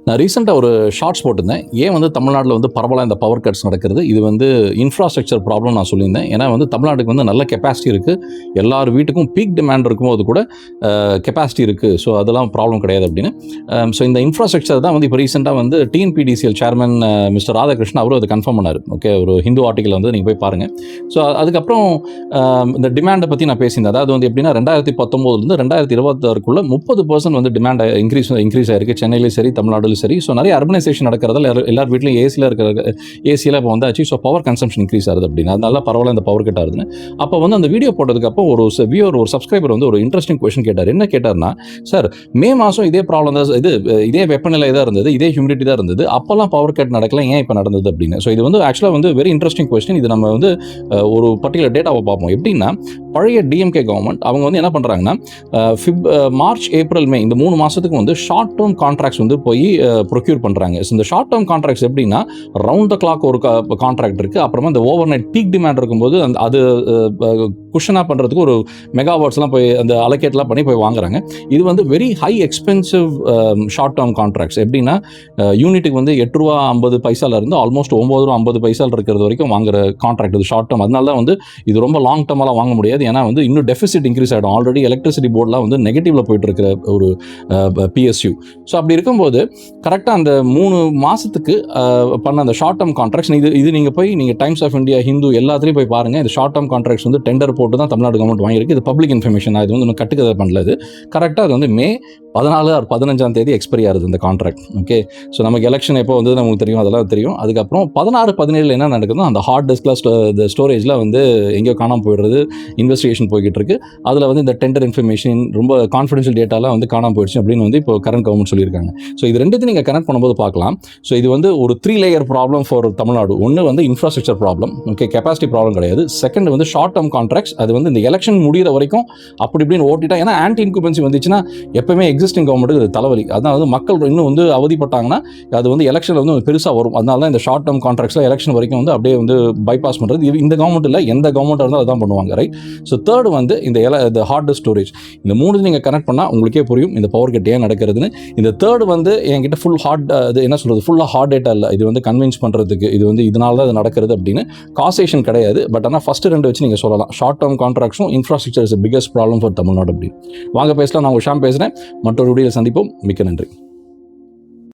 நான் ரீசெண்டாக ஒரு ஷார்ட்ஸ் போட்டிருந்தேன். ஏன் வந்து தமிழ்நாட்டில் வந்து பரவலாக இந்த பவர் கட்ஸ் நடக்கிறது, இது வந்து இன்ஃப்ராஸ்ட்ரக்சர் ப்ராப்ளம் நான் சொல்லியிருந்தேன். ஏன்னா வந்து தமிழ்நாட்டுக்கு வந்து நல்ல கெப்பாசிட்டி இருக்குது, எல்லார் வீட்டுக்கும் பீக் டிமாண்ட் இருக்கும்போது கூட கெப்பாசிட்டி இருக்குது, ஸோ அதெல்லாம் ப்ராப்ளம் கிடையாது அப்படின்னு. ஸோ இந்த இன்ஃப்ராஸ்ட்ரக்சர் தான் வந்து இப்போ ரீசெண்டாக வந்து டிஎன்பிடிசிஎல் சேர்மன் மிஸ்டர் ராதாகிருஷ்ணன் அவரும் அதை கன்ஃபார்ம் பண்ணார். ஓகே, ஒரு ஹிந்து ஆர்டிக்கல் வந்து நீங்கள் போய் பாருங்கள். ஸோ அதுக்கப்புறம் இந்த டிமாண்டை பற்றி நான் பேசியிருந்தேன். அதாவது வந்து எப்படின்னா 2019 2026 30% வந்து டிமாண்ட் இன்க்ரீஸ் ஆயிருக்கு. சென்னையிலேயும் சரி, தமிழ்நாடு சரி. ஸோ நிறைய அர்பனைசேஷன் நடக்கிறதால எல்லார் வீட்லையும் ஏசியில் இப்போ வந்தாச்சு. ஸோ பவர் கன்சம்ஷன் இன்க்ரீஸ் ஆகுது அப்படின்னு, அதனால பரவாயில்ல இந்த பவர் கட் ஆகுதுன்னு. அப்போ வந்து அந்த வீடியோ போட்டதுக்கு அப்போ ஒரு வியூவர், ஒரு சப்ஸ்கிரைபர் வந்து ஒரு இன்ட்ரெஸ்டிங் கொஸ்டின் கேட்டார். என்ன கேட்டார்னா, சார் மே மாதம் இதே ப்ராப்ளம் தான், இதே வெப்பநிலை தான் இருந்தது, இதே ஹியூமிடிட்டி தான் இருந்தது, அப்போல்லாம் பவர் கட் நடக்கல, ஏன் இப்போ நடந்தது அப்படின்னு. ஸோ இது வந்து ஆக்சுவலாக வந்து வெரி இன்ட்ரெஸ்டிங் கொஸ்டின். இது நம்ம வந்து ஒரு பர்டிகுலர் டேட்டாவை பார்ப்போம். எப்படின்னா, பழைய டிஎம்கே கவர்மெண்ட் அவங்க வந்து என்ன பண்ணுறாங்கன்னா, மார்ச் ஏப்ரல் மே இந்த 3 மாதத்துக்கு வந்து ஷார்ட் டேர்ம் கான்ட்ராக்ட்ஸ் வந்து போய் ப்ரொக்யூர் பண்ணுறாங்க. ஸோ இந்த ஷார்ட் டேர்ம் கான்ட்ராக்ட்ஸ் எப்படின்னா, ரவுண்ட் த கிளாக் ஒரு கான்ட்ராக்ட் இருக்குது. அப்புறமா இந்த ஓவர் நைட் பீக் டிமாண்ட் இருக்கும்போது அது குஷனாக பண்ணுறதுக்கு ஒரு மெகாவாட்ஸ்லாம் போய் அந்த அலோகேட்லாம் பண்ணி போய் வாங்குறாங்க. இது வந்து very high expensive short term contracts. எப்படின்னா, யூனிட்டுக்கு வந்து ₹8.50 இருந்து ஆல்மோஸ்ட் ₹9.50 இருக்கிறது வரைக்கும் வாங்குற கான்ட்ராக்ட் இது ஷார்ட் டேர்ம். அதனால தான் வந்து இது ரொம்ப லாங் டேர்மெல்லாம் வாங்க முடியாது. ஏன்னா வந்து இன்னும் டெஃபிசிட் இன்க்ரீஸ் ஆகிடும். ஆல்ரெடி எலக்ட்ரிசிட்டி போர்டெலாம் வந்து நெகட்டிவ்ல போயிட்டு இருக்கிற ஒரு பிஎஸ்யூ. ஸோ அப்படி இருக்கும்போது கரெக்டாக அந்த 3 மாதத்துக்கு பண்ண அந்த ஷார்ட் டேர்ம் கான்ட்ராக்ட்ஸ் இது நீங்கள் டைம்ஸ் ஆஃப் இந்தியா, ஹிந்து எல்லாத்துலேயும் போய் பாருங்கள். இந்த ஷார்ட் டேர்ம் கான்ட்ராக்ட்ஸ் வந்து டெண்டர் போட்டு தான் தமிழ்நாடு கவர்மெண்ட் வாங்கியிருக்கு. இது பப்ளிக் இன்ஃபர்மேஷன், இது வந்து கட்டுக்கதை பண்ணல. இது கரெக்டாக அது வந்து மே 14 or 15 எக்ஸ்பைரி ஆகுது இந்த கான்ட்ராக்ட். ஓகே, ஸோ நமக்கு எலெக்ஷன் எப்போ வந்து நமக்கு தெரியும், அதெல்லாம் தெரியும். அதுக்கப்புறம் 16, 17 என்ன நடக்குதுன்னா, அந்த ஹார்ட் டிஸ்கில் ஸ்டோரேஜில் வந்து எங்கேயோ காணாமல் போயிடுறது, இன்வெஸ்டிகேஷன் போய்கிட்டு இருக்கு. அதில் வந்து இந்த டெண்டர் இன்ஃபர்மேஷன், ரொம்ப கான்ஃபிடென்ஷியல் டேட்டாலாம் வந்து காணாமல் போயிடுச்சு அப்படின்னு வந்து இப்போ கரண்ட் கவர்மெண்ட் சொல்லியிருக்காங்க. ஸோ இது ரெண்டுத்தையும் நீங்கள் கனெக்ட் பண்ணும்போது பார்க்கலாம். ஸோ இது வந்து ஒரு 3 லேயர் ப்ராப்ளம் ஃபார் தமிழ்நாடு. ஒன்று வந்து infrastructure problem, okay, capacity problem கிடையாது. செகண்ட் வந்து ஷார்ட் டேர்ம் கான்ட்ராக்ட்ஸ், அது வந்து இந்த எலெக்ஷன் முடிகிற வரைக்கும் அப்படி இப்படின்னு ஓட்டிட்டா, ஏன்னா ஆன்டி இன்குபென்சி வந்துச்சுன்னா எப்பவுமே எக்ஸிஸ்டிங் கவர்மெண்ட்டுக்கு தலைவலி. அதான் வந்து மக்கள் இன்னும் வந்து அவதிப்பட்டாங்கன்னா அது வந்து எலெக்ஷனில் வந்து பெருசாக வரும். அதனால தான் இந்த ஷார்ட் டேர்ம் கான்ட்ராக்ட்ஸில் எலெக்ஷன் வரைக்கும் வந்து அப்படியே வந்து பைபாஸ் பண்ணுறது. இந்த கவர்மெண்ட் இல்லை, எந்த கவர்மெண்ட்டாக இருந்தால் அதான் பண்ணுவாங்க, ரைட்? ஸோ தேர்ட் வந்து இந்த ஹார்ட் ஸ்டோரேஜ். இந்த 3 நீங்கள் கனெக்ட் பண்ணால் உங்களுக்கே புரியும் இந்த பவர் கட் ஏன் நடக்கிறதுன்னு. இந்த தேர்ட் வந்து என்கிட்ட ஃபுல் ஹார்ட், அது என்ன சொல்கிறது, ஃபுல்லாக ஹார்ட் டேட்டா இல்லை. இது வந்து கன்வின்ஸ் பண்ணுறதுக்கு இது வந்து இதனால தான் இது நடக்கிறது அப்படின்னு காசேஷன் கிடையாது. பட் ஆனால் ஃபஸ்ட்டு 2 வச்சு நீங்கள் சொல்லலாம். ஷார்ட் டேர்ம் கான்ட்ராக்ட்ஸும் infrastructure is biggest problem for Tamil Nadu அப்படின்னு. வாங்க பேசலாம். நான் உஷாம் பேசுகிறேன். மற்றொரு வீடியோவில் சந்திப்போம். மிக்க நன்றி.